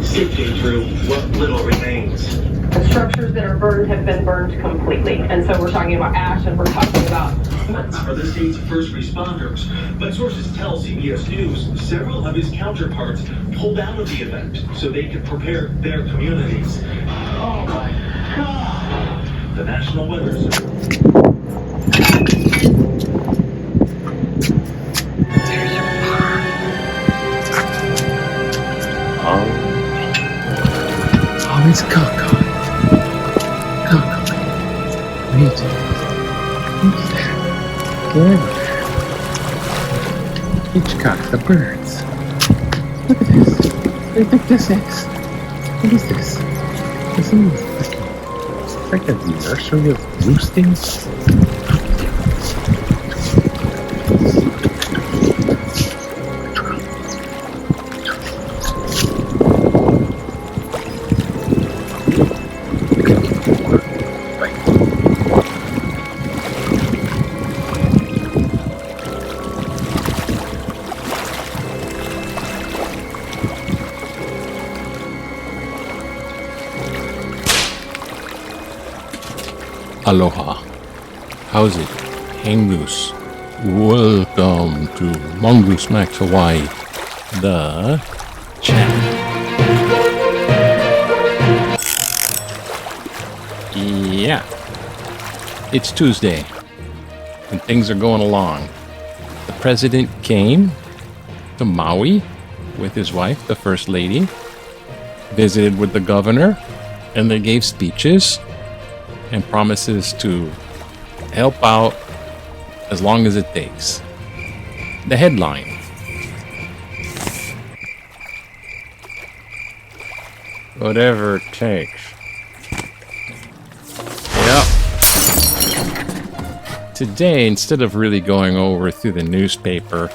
Sifting through what little remains. The structures that are burned have been burned completely, and so we're talking about ash, and we're talking about Are the state's first responders, but sources tell CBS News several of his counterparts pulled out of the event so they could prepare their communities. Oh my God! The National Weather Service. Oh, it's Coco. Coco. Wait. Who's that? Get over there. Hitchcock, the birds. Look at this. Look at this. What is this? This is like a nursery of roosting. Aloha. How's it? Hangoose. Welcome to Mongoose Max Hawaii, the channel. Yeah. It's Tuesday, and things are going along. The president came to Maui with his wife, the First Lady, visited with the governor, and they gave speeches and promises to help out as long as it takes. The headline: whatever it takes. Yep. Today, instead of really going over through the newspaper,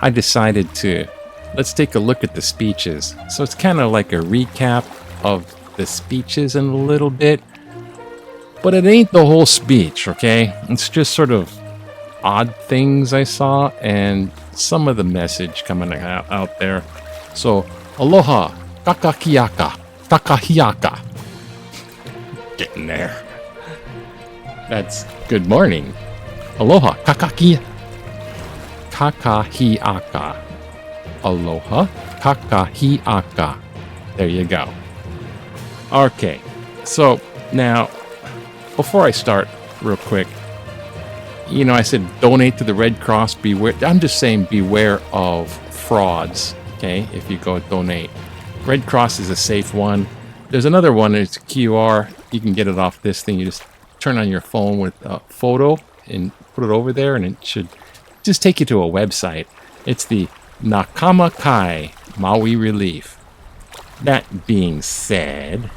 I decided to let's take a look at the speeches. So it's kind of like a recap of the speeches in a little bit. But it ain't the whole speech, okay? It's just sort of odd things I saw and some of the message coming out there. So, aloha, kakahiaka, takahiaka. Getting there. That's good morning. Aloha, kakahiaka. Aloha, kakahiaka. There you go. Okay, so now, before I start, real quick, I said donate to the Red Cross, beware. I'm just saying beware of frauds, okay, if you go donate. Red Cross is a safe one. There's another one, it's QR. You can get it off this thing. You just turn on your phone with a photo and put it over there, and it should just take you to a website. It's the Nakama Kai Maui Relief. That being said,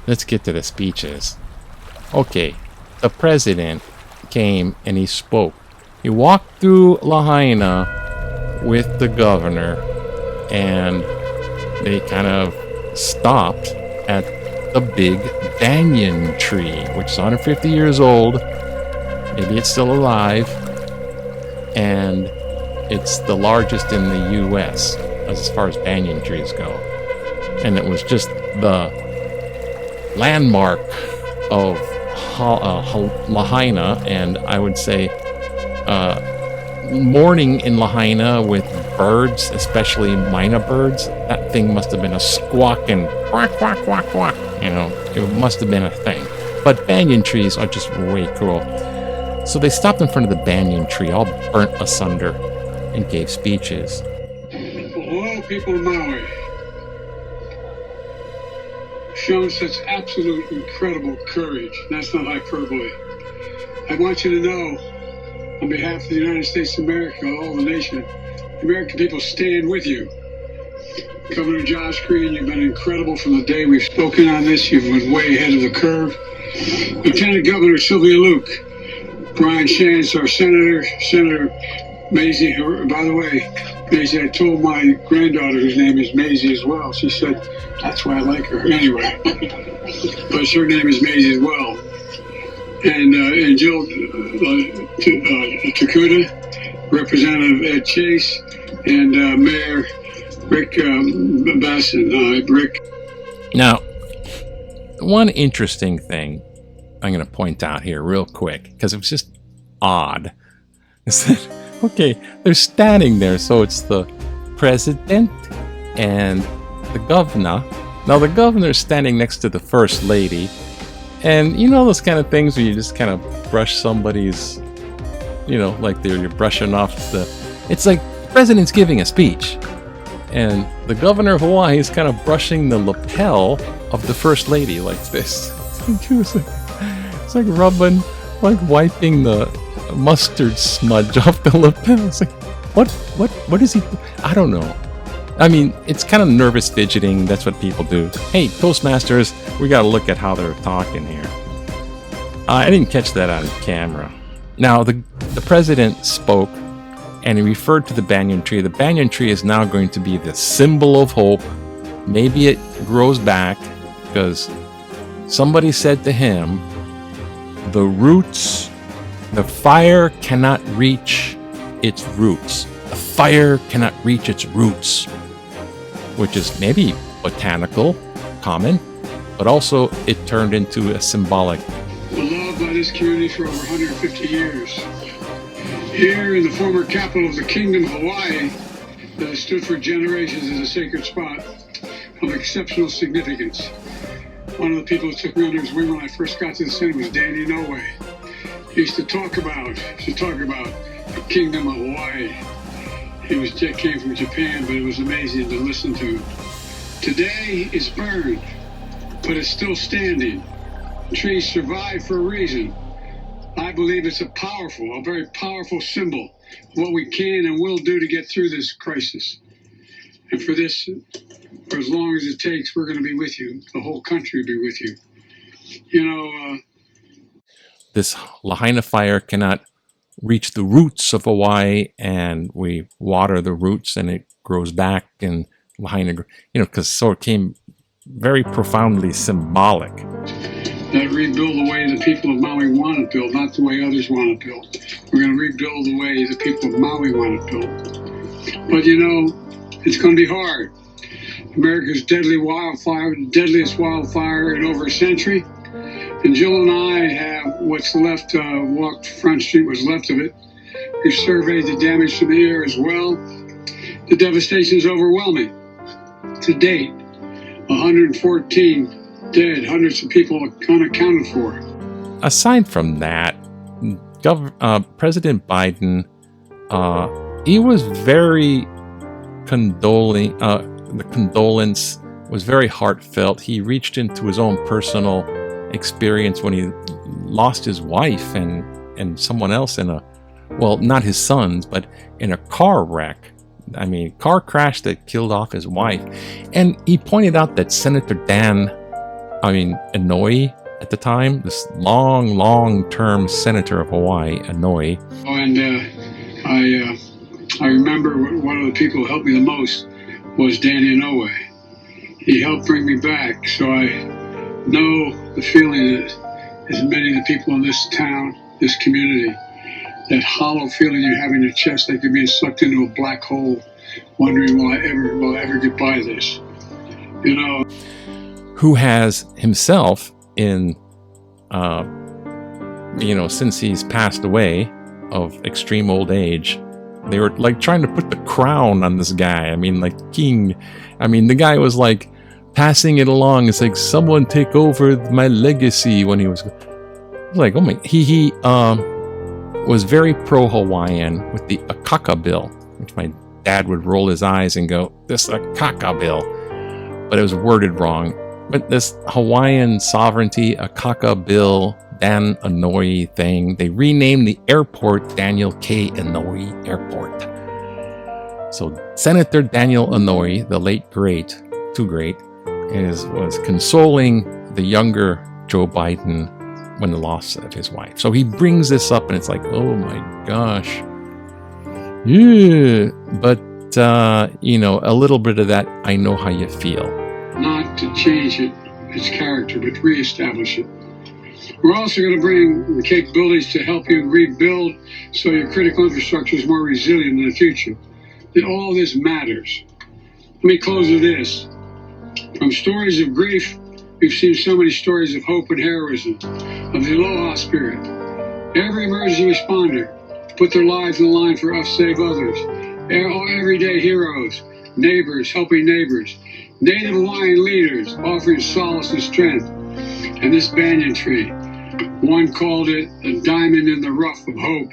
let's get to the speeches. Okay, the president came and he spoke. He walked through Lahaina with the governor, and they kind of stopped at the big banyan tree, which is 150 years old. Maybe it's still alive. And it's the largest in the U.S. as far as banyan trees go. And it was just the landmark of Lahaina, and I would say morning in Lahaina with birds, especially mina birds. That thing must have been a squawking quack, quack, quack, quack. It must have been a thing. But banyan trees are just way cool. So they stopped in front of the banyan tree, all burnt asunder, and gave speeches. Hello, people of Maui. Shown such absolute incredible courage. That's not hyperbole. I want you to know, on behalf of the United States of America, all the nation, the American people stand with you. Governor Josh Green, you've been incredible from the day we've spoken on this. You've been way ahead of the curve. Lieutenant Governor Sylvia Luke, Brian Shands, our Senator Maisie, by the way, Maisie, I told my granddaughter, whose name is Maisie as well, she said, that's why I like her. Anyway, but her name is Maisie as well. and Jill Takuda, Representative Ed Chase, and Mayor Rick Basson. Rick. Now, one interesting thing I'm going to point out here real quick, because it was just odd, is that, okay, they're standing there, so it's the president and the governor. Now, the governor's standing next to the first lady, and you know those kind of things where you just kind of brush somebody's, you know, like you're brushing off the... It's like the president's giving a speech, and the governor of Hawaii is kind of brushing the lapel of the first lady like this. It's like rubbing, like wiping the mustard smudge off the lapel. It's like, what is he? I don't know. I mean, it's kind of nervous fidgeting. That's what people do. Hey, Toastmasters, we got to look at how they're talking here. I didn't catch that on camera. Now, the president spoke, and he referred to the banyan tree. The banyan tree is now going to be the symbol of hope. Maybe it grows back, because somebody said to him, the roots, the fire cannot reach its roots. The fire cannot reach its roots, which is maybe botanical, common, but also it turned into a symbolic. Beloved by this community for over 150 years. Here in the former capital of the Kingdom of Hawaii, that has stood for generations as a sacred spot of exceptional significance. One of the people who took me under his wing when I first got to the center was Danny Noe. He used to talk about the Kingdom of Hawaii. He came from Japan, but it was amazing to listen to. Today it's burned, but it's still standing. Trees survive for a reason. I believe it's a very powerful symbol of what we can and will do to get through this crisis. And for this, for as long as it takes, we're going to be with you. The whole country will be with you. You know, this Lahaina fire cannot reach the roots of Hawaii, and we water the roots and it grows back, and Lahaina, you know, because so it came very profoundly symbolic. That rebuild the way the people of Maui want to build, not the way others want to build. We're going to rebuild the way the people of Maui want to build. But you know, it's going to be hard. America's deadliest wildfire in over a century. And Jill and I have what's left, walked Front Street, what's left of it. We've surveyed the damage to the air as well. The devastation is overwhelming. To date, 114 dead, hundreds of people unaccounted for. Aside from that, President Biden, he was very condoling. The condolence was very heartfelt. He reached into his own personal experience when he lost his wife and someone else in a, well, not his sons, but in a car wreck. I mean, car crash that killed off his wife. And he pointed out that Senator Inouye at the time, this long-term senator of Hawaii, Inouye. And I remember one of the people who helped me the most was Danny Inouye. He helped bring me back, so I know the feeling that as many of the people in this town, this community, that hollow feeling you have in your chest like you're being sucked into a black hole, wondering, will I ever get by this? You know. Who has himself in, since he's passed away of extreme old age, they were like trying to put the crown on this guy. I mean, like king. I mean, the guy was like passing it along. It's like, someone take over my legacy when he was like, oh my, he was very pro-Hawaiian with the Akaka bill, which my dad would roll his eyes and go, this Akaka bill, but it was worded wrong. But this Hawaiian sovereignty, Akaka bill, Dan Inouye thing, they renamed the airport Daniel K. Inouye Airport. So Senator Daniel Inouye, the late great, too great, was consoling the younger Joe Biden when the loss of his wife. So he brings this up, and it's like, oh my gosh. Yeah. But, a little bit of that, I know how you feel. Not to change its character, but reestablish it. We're also going to bring the capabilities to help you rebuild so your critical infrastructure is more resilient in the future. That all this matters. Let me close with this. From stories of grief, we've seen so many stories of hope and heroism, of the aloha spirit. Every emergency responder put their lives on the line for us, save others. Everyday heroes, neighbors helping neighbors, Native Hawaiian leaders offering solace and strength. And this banyan tree, one called it a diamond in the rough of hope.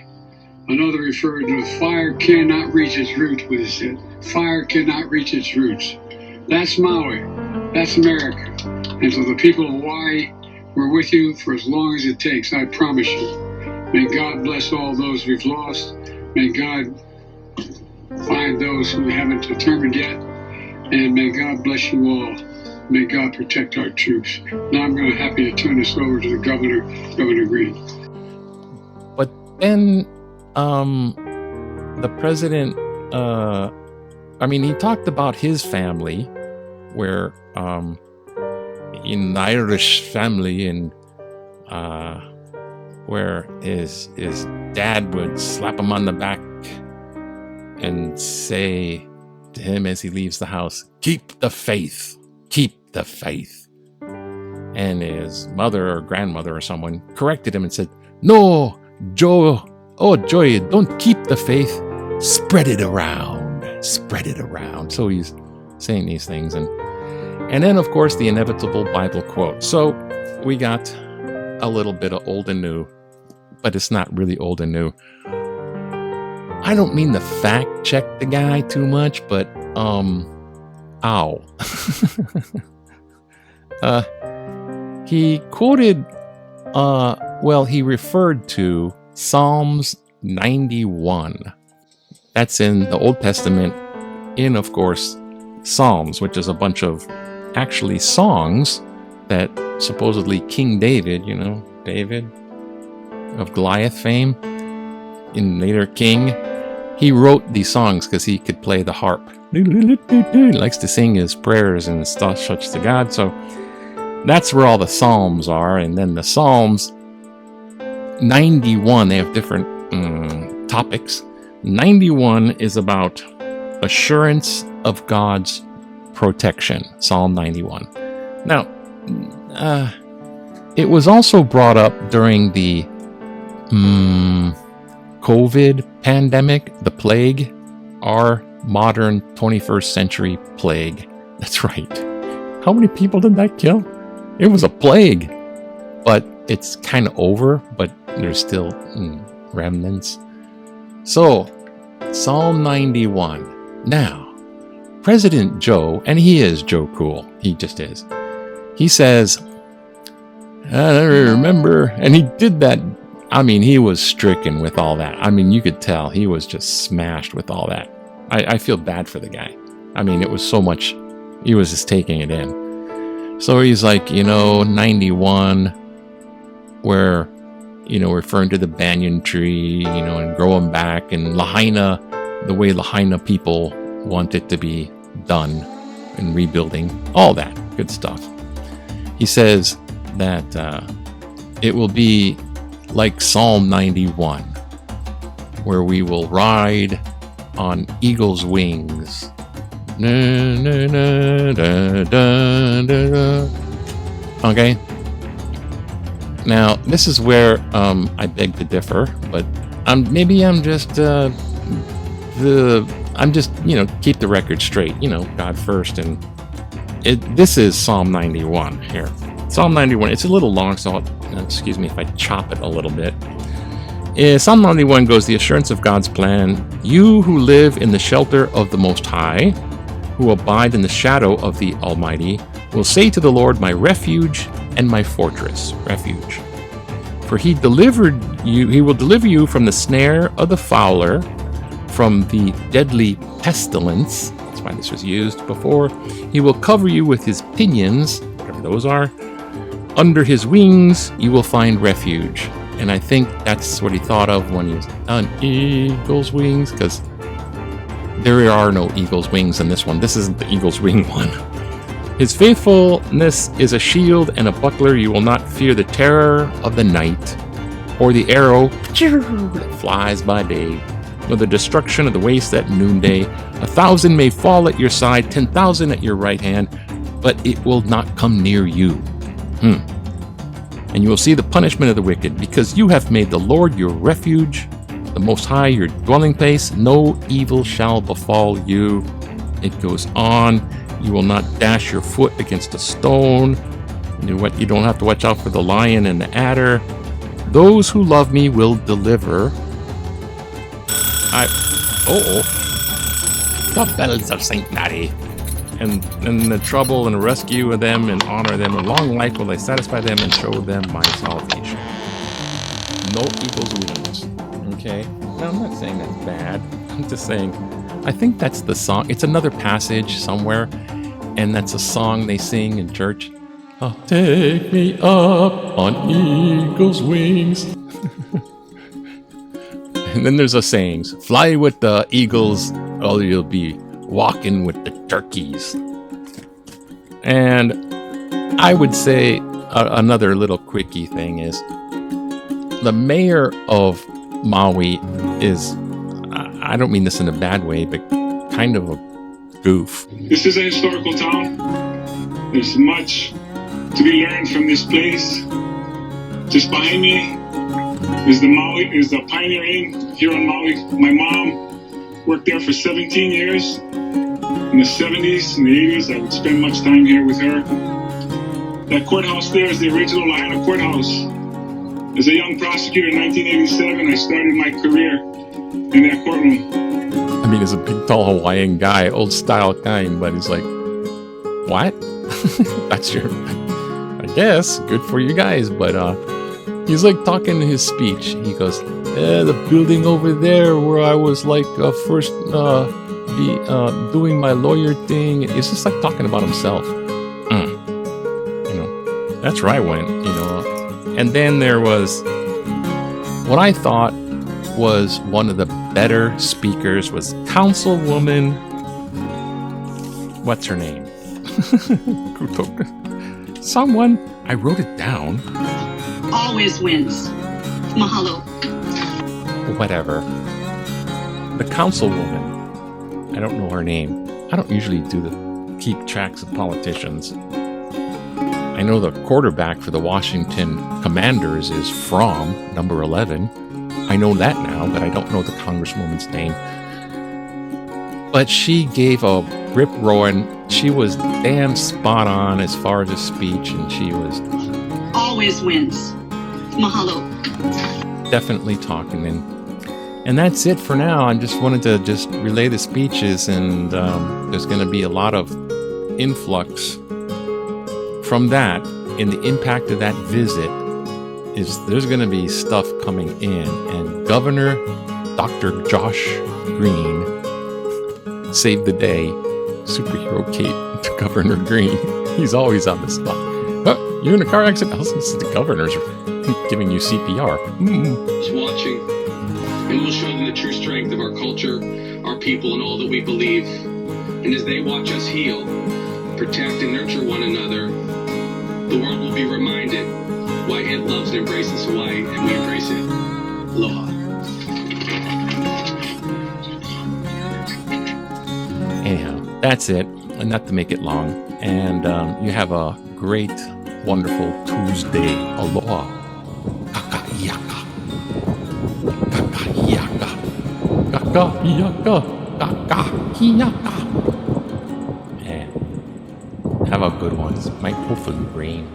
Another referred to fire cannot reach its roots with his head. Fire cannot reach its roots. That's Maui. That's America. And to the people of Hawaii, we're with you for as long as it takes, I promise you. May God bless all those we've lost. May God find those who we haven't determined yet. And may God bless you all. May God protect our troops. Now I'm going to happy to turn this over to the governor, Governor Green. But then the president, he talked about his family, where in the Irish family, and where his dad would slap him on the back and say to him as he leaves the house, "Keep the faith, keep the faith." And his mother or grandmother or someone corrected him and said, "No, Joe, Joy, don't keep the faith, spread it around, spread it around." So he's saying these things. And then, of course, the inevitable Bible quote. So we got a little bit of old and new, but it's not really old and new. I don't mean to fact check the guy too much, but he quoted, he referred to Psalms 91. That's in the Old Testament, in, of course, Psalms, which is a bunch of actually songs that supposedly King David, David of Goliath fame, in later king, he wrote these songs because he could play the harp. He likes to sing his prayers and stuff such to God. So that's where all the Psalms are. And then the Psalms 91, they have different topics. 91 is about assurance of God's protection. Psalm 91. Now, it was also brought up during the COVID pandemic, the plague, our modern 21st century plague. That's right. How many people did that kill? It was a plague. But it's kind of over, but there's still remnants. So, Psalm 91. Now, President Joe, and he is Joe Cool, he just is. He says, I remember, and he did that. He was stricken with all that. You could tell he was just smashed with all that. I feel bad for the guy. It was so much, he was just taking it in. So he's like, 91, where, referring to the banyan tree, and growing back, and Lahaina, the way Lahaina people want it to be done, and rebuilding, all that good stuff. He says that it will be like Psalm 91, where we will ride on eagle's wings. Okay? Now, this is where I beg to differ, but I'm just keep the record straight, God first, and this is Psalm 91 here. Psalm 91, it's a little long, so excuse me if I chop it a little bit. Psalm 91 goes, "The assurance of God's plan. You who live in the shelter of the Most High, who abide in the shadow of the Almighty, will say to the Lord, my refuge and my fortress." Refuge. "For he will deliver you from the snare of the fowler, from the deadly pestilence." That's why this was used before. "He will cover you with his pinions," whatever those are. "Under his wings you will find refuge." And I think that's what he thought of when he was on eagle's wings, because there are no eagle's wings in this one. This isn't the eagle's wing one. His faithfulness is a shield and a buckler. You will not fear the terror of the night, or the arrow that flies by day, nor the destruction of the waste at noonday. 1,000 may fall at your side, 10,000 at your right hand, but it will not come near you. And you will see the punishment of the wicked, because you have made the Lord your refuge, the Most High your dwelling place. No evil shall befall you. It goes on. You will not dash your foot against a stone. You don't have to watch out for the lion and the adder. Those who love me will deliver. The bells of St. Mary. And the trouble and rescue of them and honor them. And long life will I satisfy them and show them my salvation. No equals wings. Okay? Now, I'm not saying that's bad. I'm just saying, I think that's the song. It's another passage somewhere. And that's a song they sing in church. Oh, take me up on eagle's wings. And then there's a sayings. Fly with the eagles, or you'll be walking with the turkeys. And I would say another little quickie thing is the mayor of Maui is, I don't mean this in a bad way, but kind of a goof. This is a historical town. There's much to be learned from this place. Just behind me is the Pioneer Inn here on Maui. My mom worked there for 17 years. In the 70s and the 80s, I would spend much time here with her. That courthouse there is the original Lahaina courthouse. As a young prosecutor in 1987, I started my career in that courtroom. I mean, he's a big, tall Hawaiian guy, old style kind, but he's like, what? That's your, I guess, good for you guys. But he's like talking in his speech. He goes, the building over there where I was like first doing my lawyer thing. It's just like talking about himself. That's where I went, And then there was what I thought was one of the better speakers was Councilwoman, what's her name? Someone, I wrote it down. Always wins. Mahalo. Whatever. The councilwoman. I don't know her name. I don't usually keep tracks of politicians. I know the quarterback for the Washington Commanders is Fromm, number 11. I know that now, but I don't know the congresswoman's name. But she gave a rip-roaring. She was damn spot on as far as a speech, and she was always wins. Mahalo. Definitely talking, and that's it for now. I just wanted to just relay the speeches, and there's going to be a lot of influx from that. And the impact of that visit is there's going to be stuff coming in, and Governor Dr. Josh Green saved the day. Superhero cape to Governor Green. He's always on the spot. Oh, you're in a car accident? The governor's giving you CPR. Just watching, and we'll show them the true strength of our culture, our people, and all that we believe. And as they watch us heal, protect, and nurture one another, the world will be reminded why it loves and embraces Hawaii, and we embrace it. Aloha. Anyhow, that's it. And not to make it long. And you have a great, wonderful Tuesday. Aloha. Kaka'iyaka. Kaka'iyaka. Kaka'iyaka. Kaka'iyaka. And have a good one. Might hopefully rain.